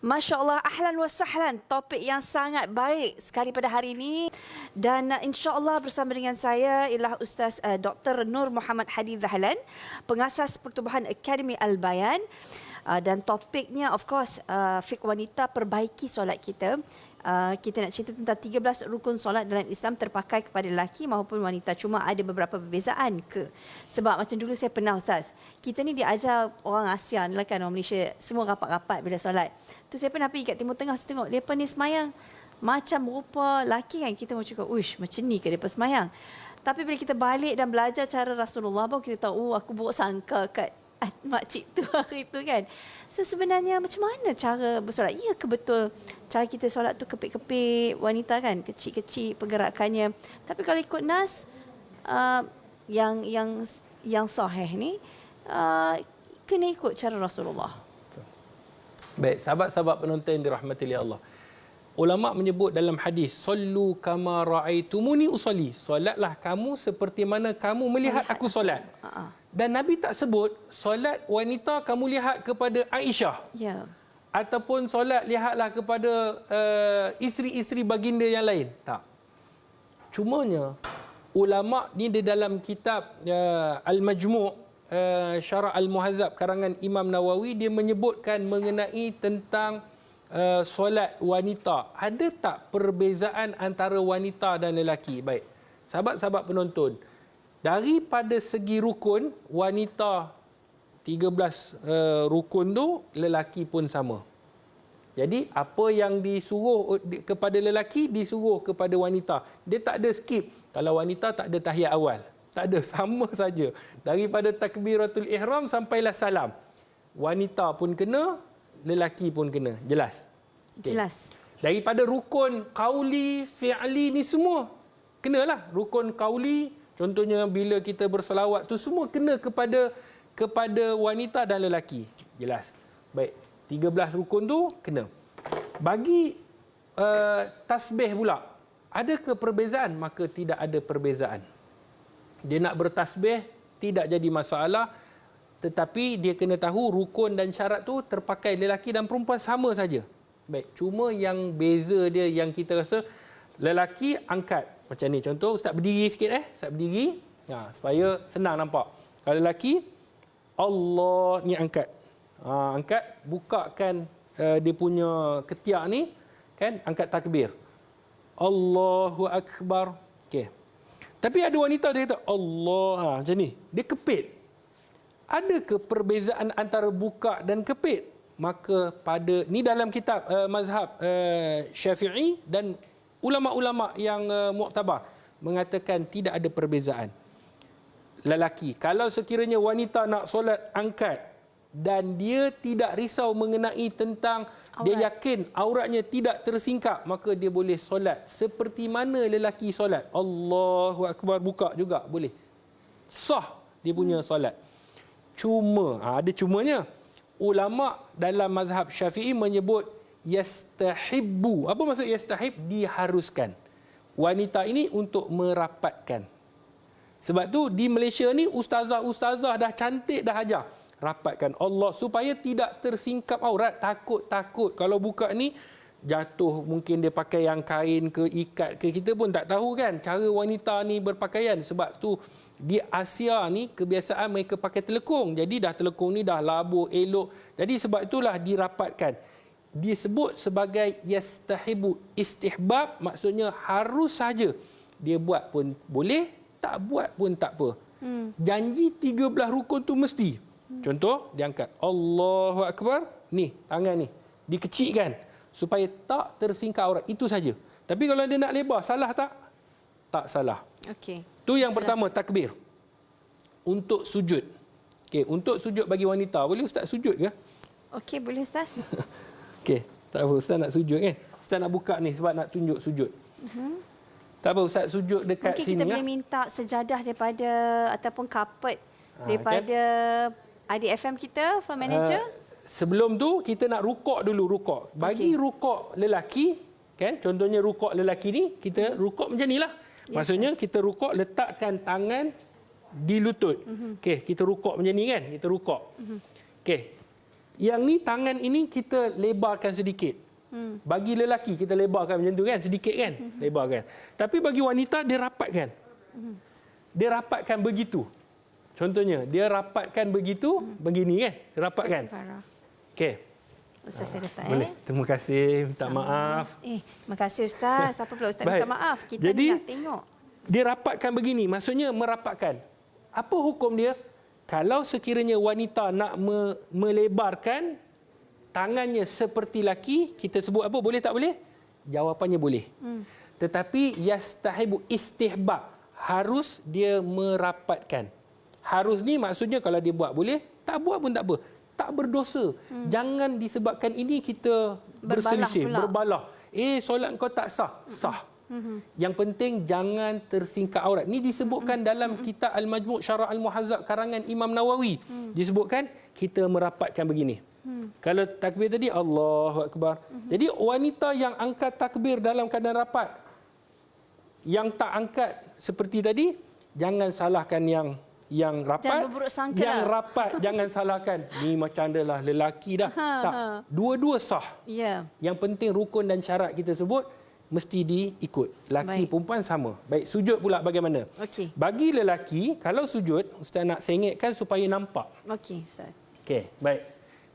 Masya Allah, ahlan wa sahlan. Topik yang sangat baik sekali pada hari ini. Dan insya Allah bersama dengan saya ialah Ustaz Dr. Nur Muhammad Hadi Zahlan, pengasas Pertubuhan Akademi Al-Bayan. Dan topiknya of course, fiqh wanita, perbaiki solat kita. Kita nak cerita tentang 13 rukun solat dalam Islam terpakai kepada lelaki maupun wanita. Cuma ada beberapa perbezaan ke? Sebab macam dulu saya pernah Ustaz, kita ni diajar orang ASEAN lah kan, orang Malaysia, semua rapat-rapat bila solat. Tu saya pernah pergi kat Timur Tengah, saya tengok mereka ni semayang macam rupa lelaki kan. Kita mau cakap, uish macam ni ke mereka semayang. Tapi bila kita balik dan belajar cara Rasulullah, baru kita tahu, aku buruk sangka kat makcik tu hari tu kan. So sebenarnya macam mana cara bersolat? Ya ke betul cara kita solat tu kepit-kepit wanita kan, kecil-kecil pergerakannya. Tapi kalau ikut nas yang sahih ni kena ikut cara Rasulullah. Baik, sahabat-sahabat penonton dirahmati Allah. Ulama menyebut dalam hadis, sallu kama raaitumuni usalli. Solatlah kamu seperti mana kamu melihat aku solat. Dan Nabi tak sebut solat wanita kamu lihat kepada Aisyah. Ya. Ataupun solat lihatlah kepada isteri-isteri baginda yang lain. Tak. Cumanya ulama ni di dalam kitab Al-Majmu' Syarah Al-Muhadzab karangan Imam Nawawi, dia menyebutkan mengenai tentang solat wanita. Ada tak perbezaan antara wanita dan lelaki? Baik. Sahabat-sahabat penonton, daripada segi rukun, wanita 13 rukun tu, lelaki pun sama. Jadi apa yang disuruh kepada lelaki, disuruh kepada wanita. Dia tak ada skip. Kalau wanita tak ada tahiyat awal. Tak ada, sama saja. Daripada takbiratul ihram sampailah salam. Wanita pun kena, lelaki pun kena. Jelas? Okay. Jelas. Daripada rukun qauli, fi'li ni semua kenalah. Rukun qauli, contohnya bila kita berselawat tu semua kena kepada wanita dan lelaki. Jelas. Baik, 13 rukun tu kena. Bagi tasbih pula, adakah perbezaan? Maka tidak ada perbezaan. Dia nak bertasbih tidak jadi masalah, tetapi dia kena tahu rukun dan syarat tu terpakai lelaki dan perempuan sama saja. Baik, cuma yang beza dia yang kita rasa, lelaki angkat macam ni. Contoh, Ustaz berdiri sikit Ustaz berdiri. Supaya senang nampak. Kalau lelaki, Allah ni angkat. Angkat, bukakan dia punya ketiak ni, kan, angkat takbir. Allahu Akbar. Okey. Tapi ada wanita dia kata Allah, macam ni. Dia kepit. Adakah perbezaan antara buka dan kepit? Maka pada ni dalam kitab mazhab Syafi'i dan ulama-ulama yang muktabar mengatakan tidak ada perbezaan. Lelaki, kalau sekiranya wanita nak solat angkat dan dia tidak risau mengenai tentang aurat, dia yakin auratnya tidak tersingkap, maka dia boleh solat seperti mana lelaki solat. Allahu Akbar, buka juga boleh. Sah dia punya solat. Cuma, ada cumanya. Ulama dalam mazhab Syafi'i menyebut yastahibbu. Apa maksud yastahib? Diharuskan. Wanita ini untuk merapatkan. Sebab tu di Malaysia ni ustazah-ustazah dah cantik dah ajar. Rapatkan Allah supaya tidak tersingkap aurat. Takut kalau buka ni jatuh, mungkin dia pakai yang kain ke ikat ke, kita pun tak tahu kan cara wanita ni berpakaian. Sebab tu di Asia ni kebiasaan mereka pakai telekung. Jadi dah telekung ni dah labur elok. Jadi sebab itulah dirapatkan. Disebut sebagai yastahibu, istihbab, maksudnya harus saja. Dia buat pun boleh, tak buat pun tak apa. Janji 13 rukun tu mesti. Contoh, dia angkat Allahu Akbar, ni tangan ni dikecilkan supaya tak tersingkap aurat. Itu saja. Tapi kalau dia nak lebar, salah tak? Tak salah. Okey. Tu yang pertama, takbir. Untuk sujud. Okey, untuk sujud bagi wanita, boleh Ustaz sujud ke? Okey, boleh Ustaz. Okey, tak apa, Ustaz nak sujud kan? Ustaz nak buka ni sebab nak tunjuk sujud. Tak apa, Ustaz sujud dekat mungkin sini. Mungkin kita boleh minta sejadah daripada ataupun kapet daripada IDFM kita, Firm Manager. Sebelum tu, kita nak rukuk dulu, rukuk. Bagi rukuk lelaki, kan? Contohnya rukuk lelaki ni, kita rukuk macam ni lah. Maksudnya kita rukuk, letakkan tangan di lutut. Okey, kita rukuk macam ni kan? Kita rukuk. Okey. Yang ni tangan ini kita lebarkan sedikit. Bagi lelaki kita lebarkan macam tu kan, sedikit kan, lebarkan. Tapi bagi wanita dia rapatkan. Dia rapatkan begitu. Contohnya, dia rapatkan begitu, begini kan, dia rapatkan. Okey. Ustaz saya kata Boleh. Terima kasih, minta maaf. Terima kasih Ustaz. Apa pula Ustaz Baik. minta maaf? Kita Jadi, ni nak tengok. Dia rapatkan begini, maksudnya merapatkan. Apa hukum dia? Kalau sekiranya wanita nak melebarkan tangannya seperti laki, kita sebut apa? Boleh tak boleh? Jawapannya boleh. Tetapi yastahibu istihbab. Harus dia merapatkan. Harus ni maksudnya kalau dia buat boleh, tak buat pun tak apa. Tak berdosa. Jangan disebabkan ini kita berselisih, berbalah. Solat kau tak sah. Sah. Yang penting jangan tersingkap aurat. Ini disebutkan dalam kitab Al-Majmu' Syarah Al-Muhazzab karangan Imam Nawawi. Disebutkan kita merapatkan begini. Kalau takbir tadi Allahu Akbar. Jadi wanita yang angkat takbir dalam keadaan rapat, yang tak angkat seperti tadi, jangan salahkan yang rapat. Jangan berburuk sangka. Yang rapat jangan salahkan. Ni macam adalah lelaki dah. Tak. Dua-dua sah. Ya. Yang penting rukun dan syarat kita sebut mesti diikut. Lelaki perempuan sama. Baik, sujud pula bagaimana? Okey. Bagi lelaki, kalau sujud, Ustaz nak sengitkan supaya nampak. Okey, Ustaz. Okey, baik.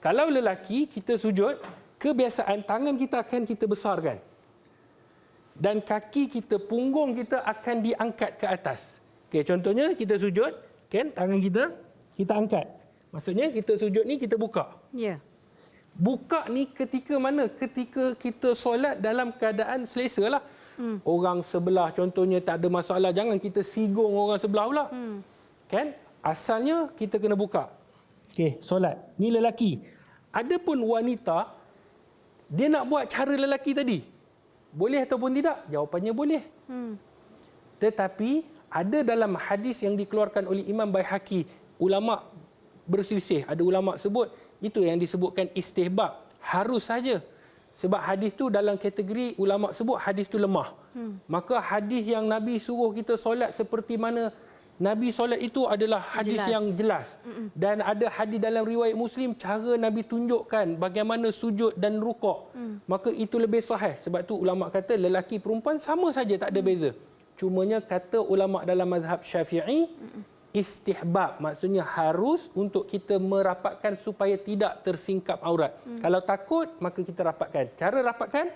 Kalau lelaki, kita sujud, kebiasaan tangan kita akan kita besarkan. Dan kaki kita, punggung kita akan diangkat ke atas. Okey, contohnya kita sujud, kan, tangan kita angkat. Maksudnya kita sujud ni kita buka. Ya. Buka ni ketika mana? Ketika kita solat dalam keadaan selesa lah. Orang sebelah contohnya tak ada masalah. Jangan kita sigung orang sebelah pula. Kan? Asalnya kita kena buka. Okey, solat. Ni lelaki. Adapun wanita, dia nak buat cara lelaki tadi. Boleh ataupun tidak? Jawapannya boleh. Tetapi ada dalam hadis yang dikeluarkan oleh Imam Baihaqi, ulama berselisih. Ada ulama sebut itu yang disebutkan istihbab, harus saja. Sebab hadis tu dalam kategori ulama sebut hadis tu lemah. Maka hadis yang Nabi suruh kita solat seperti mana Nabi solat itu adalah hadis yang jelas. Dan ada hadis dalam riwayat Muslim cara Nabi tunjukkan bagaimana sujud dan rukuk. Maka itu lebih sahih. Sebab tu ulama kata lelaki perempuan sama saja, tak ada beza. Cumanya kata ulama dalam mazhab Syafi'i, istihbab, maksudnya harus untuk kita merapatkan supaya tidak tersingkap aurat. Kalau takut, maka kita rapatkan. Cara rapatkan,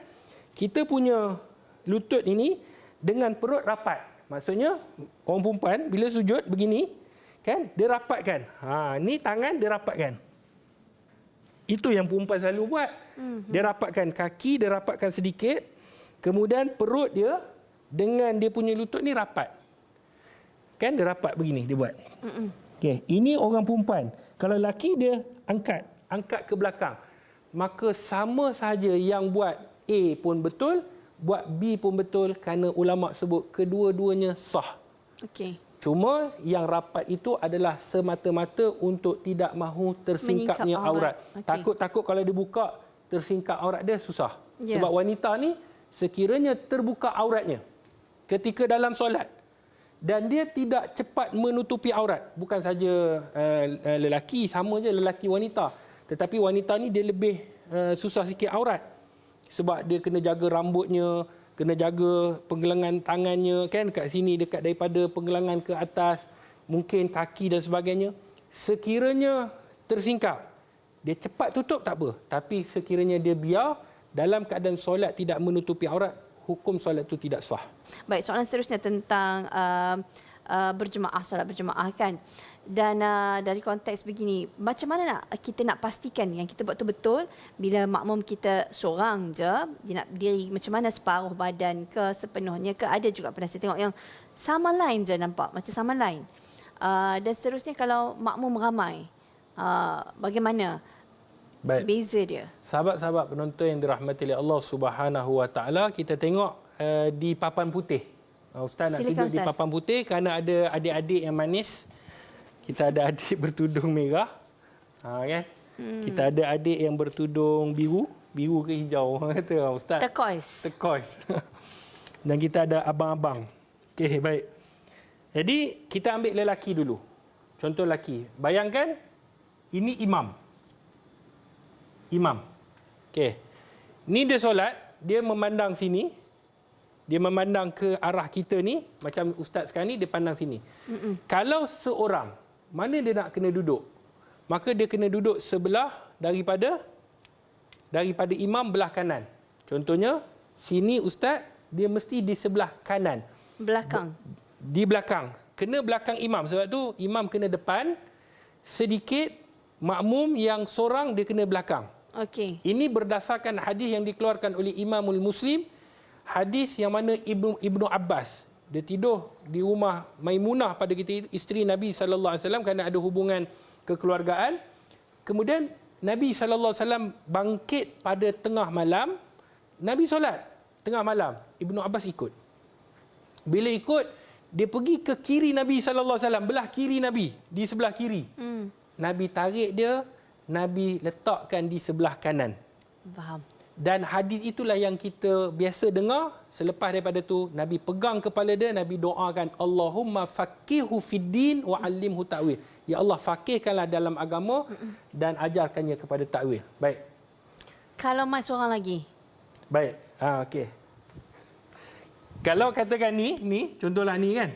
kita punya lutut ini dengan perut rapat. Maksudnya, orang perempuan bila sujud begini, kan, dia rapatkan. Ni tangan dia rapatkan. Itu yang perempuan selalu buat. Dia rapatkan kaki, dia rapatkan sedikit. Kemudian perut dia dengan dia punya lutut ni rapat. Kan dia rapat begini dia buat. Okey, ini orang perempuan. Kalau lelaki dia angkat ke belakang. Maka sama saja yang buat A pun betul, buat B pun betul kerana ulama sebut kedua-duanya sah. Okey. Cuma yang rapat itu adalah semata-mata untuk tidak mahu tersingkapnya aurat. Takut-takut kalau dia buka tersingkap aurat dia susah. Sebab wanita ni sekiranya terbuka auratnya ketika dalam solat dan dia tidak cepat menutupi aurat, bukan saja lelaki, sama je lelaki wanita, tetapi wanita ni dia lebih susah sikit aurat sebab dia kena jaga rambutnya, kena jaga penggelangan tangannya, kan, kat sini dekat daripada penggelangan ke atas, mungkin kaki dan sebagainya. Sekiranya tersingkap, dia cepat tutup tak apa, tapi sekiranya dia biar dalam keadaan solat tidak menutupi aurat, hukum solat itu tidak sah. Baik, soalan seterusnya tentang berjemaah, solat berjemaah kan. Dan dari konteks begini, macam mana kita nak pastikan yang kita buat tu betul bila makmum kita seorang je, dia nak berdiri macam mana, separuh badan ke, sepenuhnya ke, ada juga pernah saya tengok yang sama line je nampak, macam sama line. Dan seterusnya kalau makmum ramai, bagaimana? Baik. Beza dia. Sahabat-sahabat penonton yang dirahmati oleh Allah Subhanahu Wa Taala, kita tengok di papan putih. Ustaz nak tunjuk di papan putih kerana ada adik-adik yang manis. Kita ada adik bertudung merah. Kan? Kita ada adik yang bertudung biru. Biru ke hijau? Kata Ustaz. Turquoise. Turquoise. Dan kita ada abang-abang. Okey, baik. Jadi, kita ambil lelaki dulu. Contoh lelaki. Bayangkan, ini imam. imam. Okey. Ni dia solat, dia memandang sini. Dia memandang ke arah kita ni, macam ustaz sekarang ni dia pandang sini. Kalau seorang mana dia nak kena duduk, maka dia kena duduk sebelah daripada imam belah kanan. Contohnya sini ustaz, dia mesti di sebelah kanan. Belakang. Di belakang. Kena belakang imam. Sebab tu imam kena depan, sedikit makmum yang seorang dia kena belakang. Okey. Ini berdasarkan hadis yang dikeluarkan oleh Imamul Muslim, hadis yang mana Ibnu Abbas dia tidur di rumah Maimunah pada ketika isteri Nabi sallallahu alaihi wasallam kerana ada hubungan kekeluargaan. Kemudian Nabi sallallahu alaihi wasallam bangkit pada tengah malam, Nabi solat tengah malam, Ibnu Abbas ikut. Bila ikut, dia pergi ke kiri Nabi sallallahu alaihi wasallam, belah kiri Nabi, di sebelah kiri. Nabi tarik dia, Nabi letakkan di sebelah kanan. Faham. Dan hadis itulah yang kita biasa dengar. Selepas daripada tu, Nabi pegang kepala dia, Nabi doakan, Allahumma faqihu fiddin wa alimhu ta'wil. Ya Allah, faqihkanlah dalam agama dan ajarkannya kepada ta'wil. Baik. Kalau mai seorang lagi. Baik. Okey. Kalau katakan ni contohlah ni kan.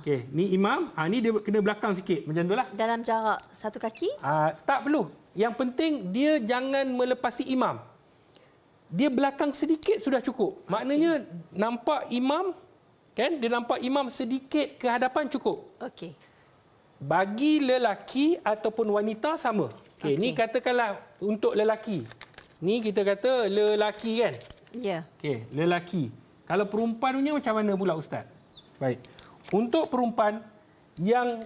Okey, ni imam, ni dia kena belakang sikit macam itulah. Dalam jarak satu kaki? Tak perlu. Yang penting dia jangan melepasi imam. Dia belakang sedikit sudah cukup. Maknanya nampak imam, kan? Dia nampak imam sedikit ke hadapan cukup. Okey. Bagi lelaki ataupun wanita sama. Okey, ni katakanlah untuk lelaki. Ni kita kata lelaki kan? Ya. Okey, lelaki. Kalau perempuan punya macam mana pula ustaz? Baik. Untuk perempuan yang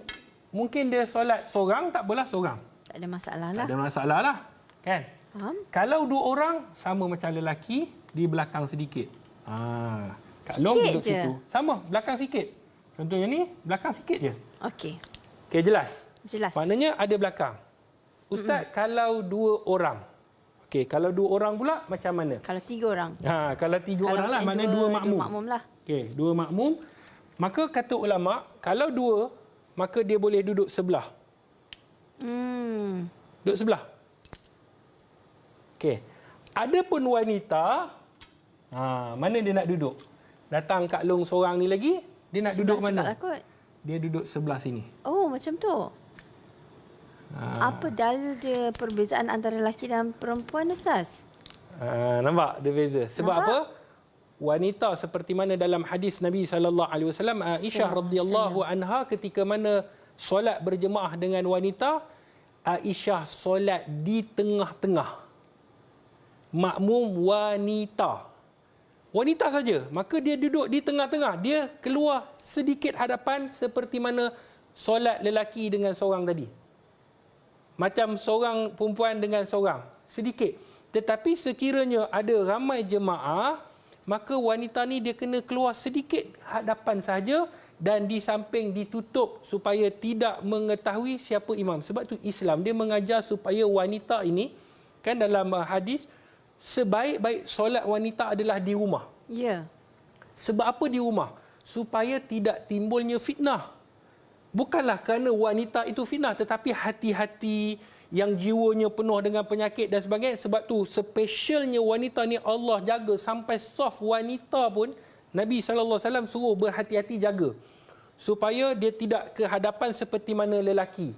mungkin dia solat seorang, tak apalah seorang. Tak ada masalah lah. Tak ada masalah lah. Kan? Faham? Kalau dua orang, sama macam lelaki, di belakang sedikit. Kak Long duduk je. situ. Sama, belakang sikit. Contohnya ni, belakang sikit je. Okey. Okey, jelas? Jelas. Maknanya ada belakang. Ustaz, kalau dua orang. Okey, kalau dua orang pula, macam mana? Kalau tiga orang. Kalau tiga orang lah, maknanya dua makmum. Dua makmum lah. Okey, dua makmum. Maka kata ulama, kalau dua, maka dia boleh duduk sebelah. Duduk sebelah. Okey. Adapun wanita, mana dia nak duduk? Datang Kak Long seorang ni lagi, dia nak duduk mana? Lah kot. Dia duduk sebelah sini. Oh, macam tu. Apa dalil dia perbezaan antara lelaki dan perempuan, Ustaz? Nampak dia beza. Sebab nampak? apa? Wanita seperti mana dalam hadis Nabi sallallahu alaihi wasallam, Aisyah radhiyallahu anha ketika mana solat berjemaah dengan wanita, Aisyah solat di tengah-tengah. Makmum wanita. Wanita saja. Maka dia duduk di tengah-tengah. Dia keluar sedikit hadapan seperti mana solat lelaki dengan seorang tadi. Macam seorang perempuan dengan seorang. Sedikit. Tetapi sekiranya ada ramai jemaah, maka wanita ni dia kena keluar sedikit hadapan saja dan di samping ditutup supaya tidak mengetahui siapa imam. Sebab tu Islam dia mengajar supaya wanita ini, kan dalam hadis, sebaik-baik solat wanita adalah di rumah. Ya. Sebab apa di rumah? Supaya tidak timbulnya fitnah. Bukanlah kerana wanita itu fitnah, tetapi hati-hati yang jiwanya penuh dengan penyakit dan sebagainya. Sebab tu spesialnya wanita ni Allah jaga sampai soft wanita pun Nabi SAW suruh berhati-hati jaga. Supaya dia tidak ke hadapan seperti mana lelaki.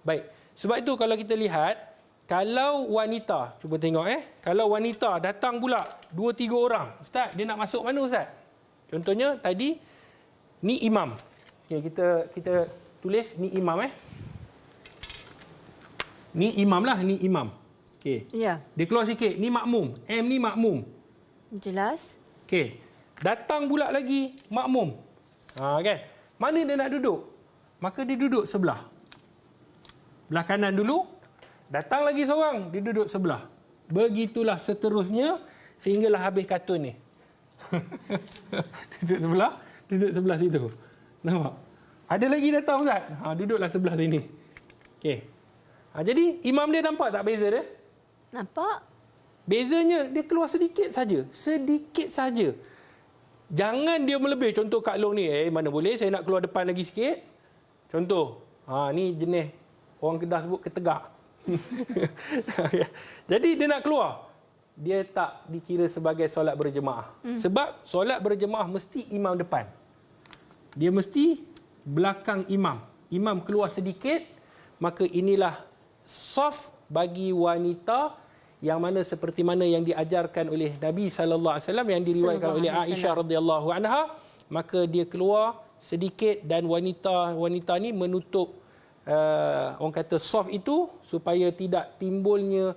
Baik. Sebab itu kalau kita lihat, kalau wanita, cuba tengok kalau wanita datang pula 2-3 orang. Ustaz, dia nak masuk mana Ustaz? Contohnya tadi, ni imam. Okay, kita tulis ni imam Ni imam lah, ni imam. Okey. Ya. Dia keluar sikit, ni makmum. M ni makmum. Jelas. Okey. Datang pula lagi makmum. Kan? Mana dia nak duduk? Maka dia duduk sebelah. Belah kanan dulu. Datang lagi seorang, dia duduk sebelah. Begitulah seterusnya sehinggalah habis kartun ni. Duduk sebelah situ. Nampak? Ada lagi datang Ustaz? Duduklah sebelah sini. Okey. Jadi imam dia nampak tak beza dia? Nampak? Bezanya dia keluar sedikit saja. Sedikit saja. Jangan dia melebih. Contoh Kak Long ni, mana boleh saya nak keluar depan lagi sikit. Contoh, ni jenis orang Kedah sebut ketegak. Jadi dia nak keluar. Dia tak dikira sebagai solat berjemaah. Sebab solat berjemaah mesti imam depan. Dia mesti belakang imam. Imam keluar sedikit, maka inilah saf bagi wanita yang mana seperti mana yang diajarkan oleh Nabi sallallahu alaihi wasallam, yang diriwayatkan oleh Aisyah radhiyallahu anha, maka dia keluar sedikit dan wanita ni menutup orang kata saf itu supaya tidak timbulnya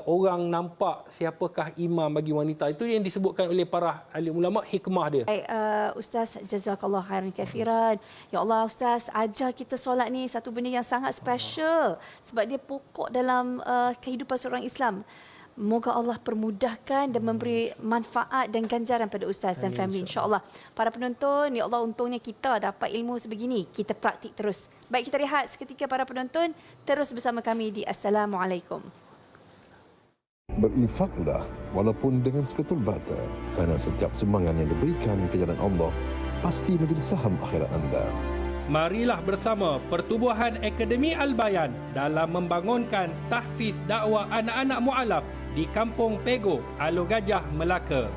orang nampak siapakah imam bagi wanita. Itu yang disebutkan oleh para alim ulama, hikmah dia. Baik, Ustaz, jazakallah khairan kathiran. Ya Allah, Ustaz, ajar kita solat ni satu benda yang sangat special sebab dia pokok dalam kehidupan seorang Islam. Moga Allah permudahkan dan memberi manfaat dan ganjaran pada Ustaz dan family, insya-Allah. Para penonton, ya Allah, untungnya kita dapat ilmu sebegini. Kita praktik terus. Baik, kita rehat seketika para penonton. Terus bersama kami di Assalamualaikum. Berinfaklah walaupun dengan seketul bata, kerana setiap sumbangan yang diberikan ke jalan Allah pasti menjadi saham akhirat anda. Marilah bersama Pertubuhan Akademi Al-Bayan dalam membangunkan tahfiz dakwah anak-anak mualaf di Kampung Pego, Alor Gajah, Melaka.